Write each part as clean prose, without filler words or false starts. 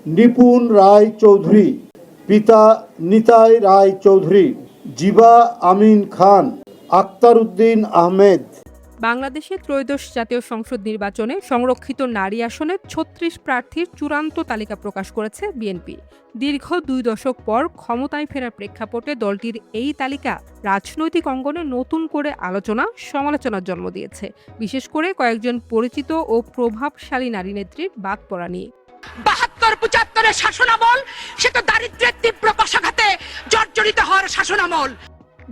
নিপুণ রায় চৌধুরী, পিতা নিতাই রায় চৌধুরী, জিবা আমিন খান, আক্তার উদ্দিন আহমেদ। বাংলাদেশে ত্রয়োদশ জাতীয় সংসদ নির্বাচনে সংরক্ষিত নারী আসনে ৩৬ প্রার্থীর চূড়ান্ত তালিকা প্রকাশ করেছে বিএনপি। দীর্ঘ ২ দশক পর ক্ষমতায় ফেরার প্রেক্ষাপটে দলটির এই তালিকা রাজনৈতিক অঙ্গনে নতুন করে আলোচনা সমালোচনার জন্ম দিয়েছে, বিশেষ করে কয়েকজন পরিচিত ও প্রভাবশালী নারী নেত্রীর বাদ পড়া নিয়ে। ৭২-৭৫ শাসনামল, সে তো দারিদ্র্যের তীব্র কষাঘাতে জর্জরিত হওয়ার শাসনামল।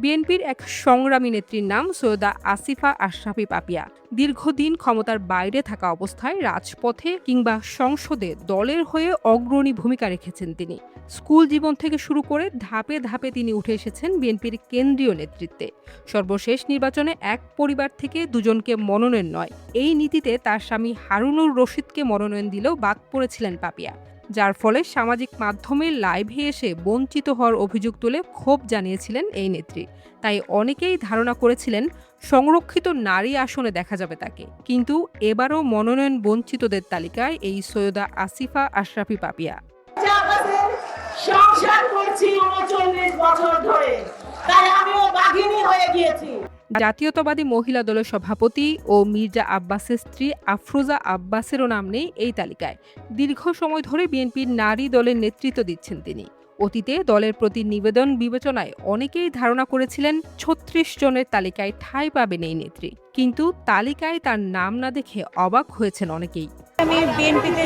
বিএনপির এক সংগ্রামী নেত্রীর নাম সৈয়দা আসিফা আশরাফি পাপিয়া। দীর্ঘদিন ক্ষমতার বাইরে থাকা অবস্থায় রাজপথে কিংবা সংসদে দলের হয়ে অগ্রণী ভূমিকা রেখেছেন তিনি। স্কুল জীবন থেকে শুরু করে ধাপে ধাপে তিনি উঠে এসেছেন বিএনপির কেন্দ্রীয় নেতৃত্বে। সর্বশেষ নির্বাচনে এক পরিবার থেকে দুজনকে মনোনয়ন নয়, এই নীতিতে তার স্বামী হারুনুর রশিদকে মনোনয়ন দিলেও বাদ পড়েছিলেন পাপিয়া, যার ফলে সামাজিক মাধ্যমে লাইভে এসে বঞ্চিত হওয়ার অভিযোগ তুলে ক্ষোভ জানিয়েছিলেন এই নেত্রী। তাই অনেকেই ধারণা করেছিলেন সংরক্ষিত নারী আসনে দেখা যাবে তাকে। কিন্তু এবারও মনোনয়ন বঞ্চিতদের তালিকায় এই সৈয়দা আসিফা আশরাফি পাপিয়া। সংসার করছি ৩৯ বছর ধরে, তাই আমিও বাঘিনী হয়ে গিয়েছি। জাতীয়তাবাদী মহিলা দলের সভাপতি ও মির্জা আব্বাসের স্ত্রী আফরোজা আব্বাসেরও নাম নেই এই তালিকায়। দীর্ঘ সময় ধরে বিএনপির নারী দলের নেতৃত্ব দিচ্ছেন তিনি। অতীতে দলের প্রতি নিবেদন বিবেচনায় অনেকেই ধারণা করেছিলেন ৩৬ জনের তালিকায় ঠাঁই পাবেন এই নেত্রী, কিন্তু তালিকায় তার নাম না দেখে অবাক হয়েছেন অনেকেই। আমি বিএনপিতে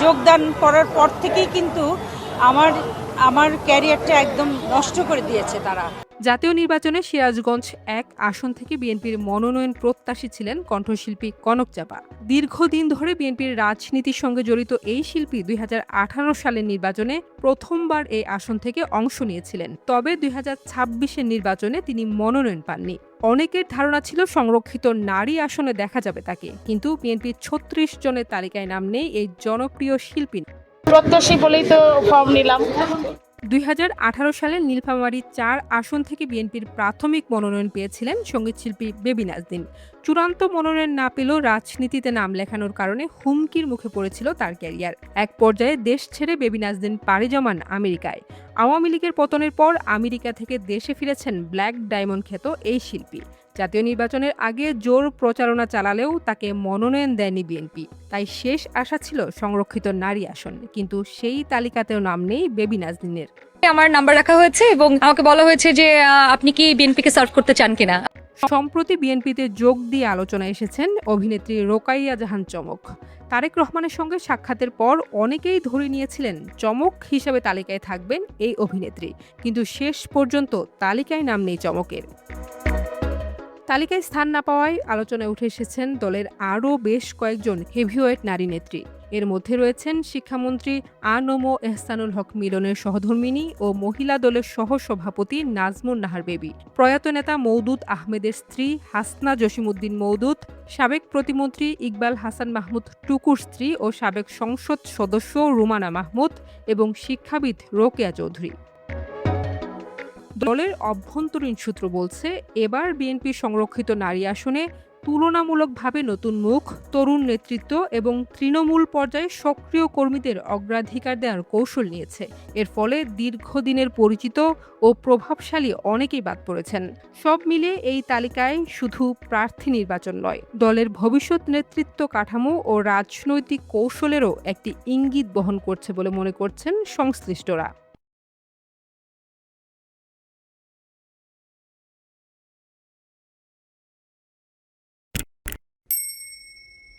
যোগদান করার পর থেকেই কিন্তু আমার ক্যারিয়ারটা একদম নষ্ট করে দিয়েছে তারা। জাতীয় নির্বাচনে সিরাজগঞ্জ ১ আসন থেকে বিএনপির মনোনয়ন প্রত্যাশী ছিলেন কণ্ঠশিল্পী কনক চাপা। দীর্ঘদিন ধরে বিএনপির রাজনীতির সঙ্গে জড়িত এই শিল্পী ২০১৮ সালের নির্বাচনে প্রথমবার এই আসন থেকে অংশ নিয়েছিলেন। তবে ২০২৬-এর নির্বাচনে তিনি মনোনয়ন পাননি। অনেকের ধারণা ছিল সংরক্ষিত নারী আসনে দেখা যাবে তাকে, কিন্তু বিএনপির ৩৬ জনের তালিকায় নাম নেই এই জনপ্রিয় শিল্পী। প্রত্যাশী বলেই তো ফর্ম নিলাম। ২০১৮ সালে নীলফামারী ৪ আসন থেকে বিএনপির প্রাথমিক মনোনয়ন পেয়েছিলেন সঙ্গীতশিল্পী বেবী নাজনীন। চূড়ান্ত মনোনয়ন না পেলেও রাজনীতিতে নাম লেখানোর কারণে হুমকির মুখে পড়েছিল তার ক্যারিয়ার। এক পর্যায়ে দেশ ছেড়ে বেবী নাজনীন পাড়ি জমান আমেরিকায়। আওয়ামী লীগের পতনের পর আমেরিকা থেকে দেশে ফিরেছেন ব্ল্যাক ডায়মন্ড খ্যাত এই শিল্পী। জাতীয় নির্বাচনের আগে জোর প্রচারণা চালালেও তাকে মনোনয়ন দেয়নি বিএনপি। তাই শেষ আশা ছিল সংরক্ষিত নারী আসন, কিন্তু সেই তালিকাতেও নাম নেই বেবী নাজনীনের। আমার নাম্বার রাখা হয়েছে এবং আমাকে বলা হয়েছে যে আপনি কি বিএনপিকে সার্ভ করতে চান কিনা। সম্প্রতি বিএনপিতে যোগ দিয়ে আলোচনায় এসেছেন অভিনেত্রী রোকাইয়া জাহান চমক। তারেক রহমানের সঙ্গে সাক্ষাতের পর অনেকেই ধরে নিয়েছিলেন চমক হিসেবে তালিকায় থাকবেন এই অভিনেত্রী, কিন্তু শেষ পর্যন্ত তালিকায় নাম নেই চমকের। তালিকায় স্থান না পাওয়ায় আলোচনায় উঠে এসেছেন দলের আরও বেশ কয়েকজন হেভিওয়েট নারী নেত্রী। এর মধ্যে রয়েছেন শিক্ষামন্ত্রী আ.ন.ম এহসানুল হক মিলনের সহধর্মিণী ও মহিলা দলের সহসভাপতি নাজমুন নাহার বেবী, প্রয়াত নেতা মওদুদ আহমেদের স্ত্রী হাসনা জসিমউদ্দিন মওদুদ, সাবেক প্রতিমন্ত্রী ইকবাল হাসান মাহমুদ টুকুর স্ত্রী ও সাবেক সংসদ সদস্য রুমানা মাহমুদ এবং শিক্ষাবিদ রোকেয়া চৌধুরী। দলের অভ্যন্তরীণ সূত্র বলছে, এবার বিএনপি সংরক্ষিত নারী আসনে তুলনামূলকভাবে নতুন মুখ, তরুণ নেতৃত্ব এবং তৃণমূল পর্যায়ে সক্রিয় কর্মীদের অগ্রাধিকার দেওয়ার কৌশল নিয়েছে। এর ফলে দীর্ঘদিনের পরিচিত ও প্রভাবশালী অনেকেই বাদ পড়েছেন। সব মিলিয়ে এই তালিকায় শুধু প্রার্থী নির্বাচন নয়, দলের ভবিষ্যৎ নেতৃত্ব কাঠামো ও রাজনৈতিক কৌশলেরও একটি ইঙ্গিত বহন করছে বলে মনে করছেন সংশ্লিষ্টরা।